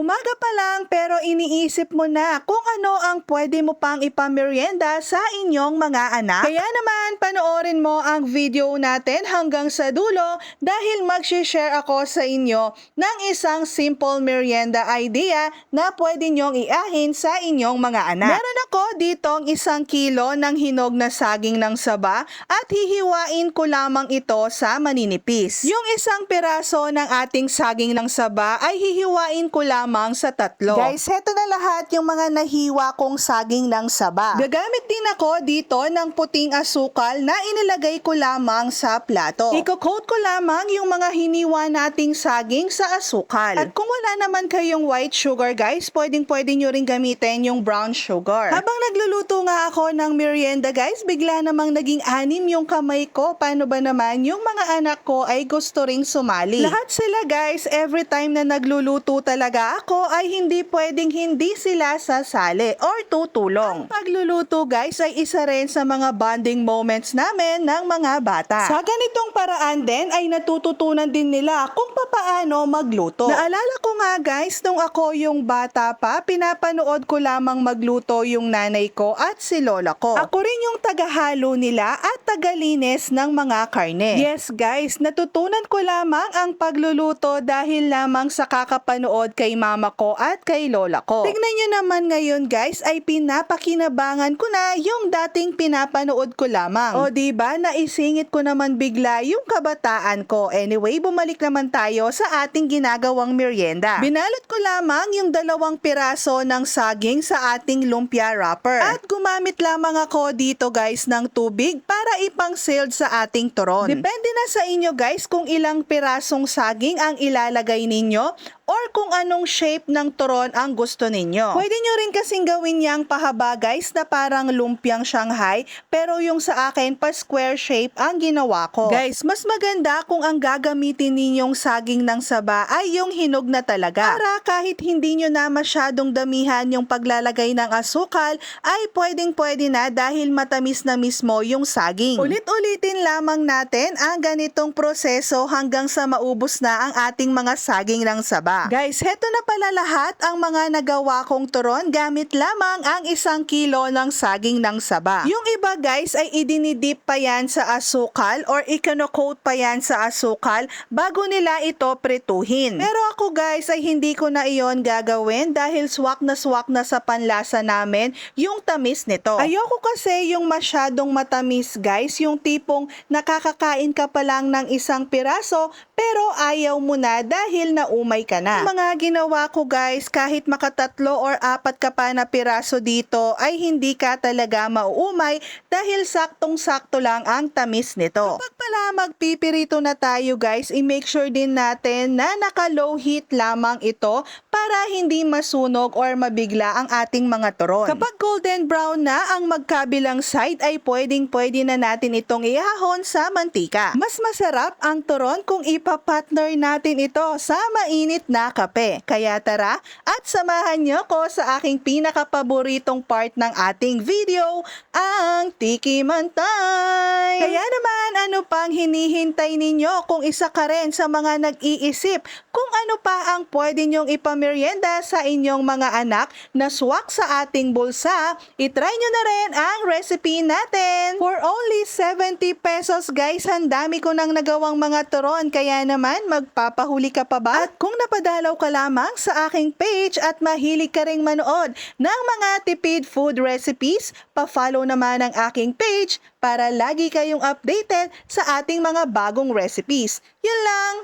Umaga pa lang pero iniisip mo na kung ano ang pwede mo pang ipamerienda sa inyong mga anak. Kaya naman panoorin mo ang video natin hanggang sa dulo dahil mag-share ako sa inyo ng isang simple merienda idea na pwede nyong iahin sa inyong mga anak. Meron ako ditong 1 kilo ng hinog na saging ng saba at hihiwain ko lamang ito sa maninipis. Yung 1 piraso ng ating saging ng saba ay hihiwain ko lamang sa 3. Guys, heto na lahat yung mga nahiwa kong saging ng saba. Gagamit din ako dito ng puting asukal na inilagay ko lamang sa plato. Iko-coat ko lamang yung mga hiniwa nating saging sa asukal. At kung wala naman kayong white sugar guys, pwede nyo rin gamitin yung brown sugar. Habang nagluluto nga ako ng merienda guys, bigla namang naging anim yung kamay ko. Paano ba naman yung mga anak ko ay gusto ring sumali? Lahat sila guys, every time na nagluluto talaga ako ay hindi pwedeng hindi sila sasali or tutulong. Ang pagluluto guys ay isa rin sa mga bonding moments namin ng mga bata. Sa ganitong paraan din ay natututunan din nila kung paano magluto. Naalala ko nga guys, nung ako yung bata pa, pinapanood ko lamang magluto yung nanay ko at si lola ko. Ako rin yung tagahalo nila at tagalinis ng mga karne. Yes guys, natutunan ko lamang ang pagluluto dahil lamang sa kakapanood kay mama ko at kay lola ko. Tignan nyo naman ngayon guys ay pinapakinabangan ko na yung dating pinapanood ko lamang. O diba, naisingit ko naman bigla yung kabataan ko. Anyway, bumalik naman tayo sa ating ginagawang merienda. Binalot ko lamang yung 2 piraso ng saging sa ating lumpia wrapper. At gumamit lamang ako dito guys ng tubig para ipang-sealed sa ating turon. Depende na sa inyo guys kung ilang pirasong saging ang ilalagay ninyo or kung anong shape ng turon ang gusto ninyo. Pwede nyo rin kasing gawin yang pahaba guys na parang lumpiang Shanghai, pero yung sa akin pa square shape ang ginawa ko. Guys, mas maganda kung ang gagamitin ninyong saging ng saba ay yung hinog na talaga. Para kahit hindi nyo na masyadong damihan yung paglalagay ng asukal ay pwedeng-pwede na dahil matamis na mismo yung saging. Ulit-ulitin lamang natin ang ganitong proseso hanggang sa maubos na ang ating mga saging ng saba. Guys, heto na pala lahat ang mga nagawa kong turon gamit lamang ang 1 kilo ng saging ng saba. Yung iba guys ay idinidip pa yan sa asukal or ikano-coat pa yan sa asukal bago nila ito prituhin. Pero ako guys ay hindi ko na iyon gagawin dahil swak na sa panlasa namin yung tamis nito. Ayoko kasi yung masyadong matamis guys, yung tipong nakakakain ka pa lang ng 1 piraso pero ayaw mo na dahil naumay ka na. Yung mga ginawa ko guys, kahit makatatlo or 4 ka pa na piraso dito ay hindi ka talaga mauumay dahil saktong-sakto lang ang tamis nito. Kapag pala magpipirito na tayo guys, i-make sure din natin na naka-low heat lamang ito para hindi masunog or mabigla ang ating mga turon. Kapag golden brown na ang magkabilang side ay pwedeng-pwede na natin itong ihahon sa mantika. Mas masarap ang turon kung ipapartner natin ito sa mainit na kape. Kaya tara at samahan nyo ko sa aking pinakapaboritong part ng ating video, ang tikiman time! Kaya naman, ano pang hinihintay ninyo kung isa ka rin sa mga nag-iisip kung ano pa ang pwede nyong ipamerienda sa inyong mga anak na swak sa ating bulsa, itry nyo na rin ang recipe natin. For only 70 pesos guys, ang dami ko nang nagawang mga turon, kaya naman magpapahuli ka pa ba? At kung napadalaw ka lamang sa aking page at mahilig ka ring manood ng mga tipid food recipes, pa-follow naman ang aking page para lagi kayong updated sa ating mga bagong recipes. Yun lang!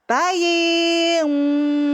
Bye!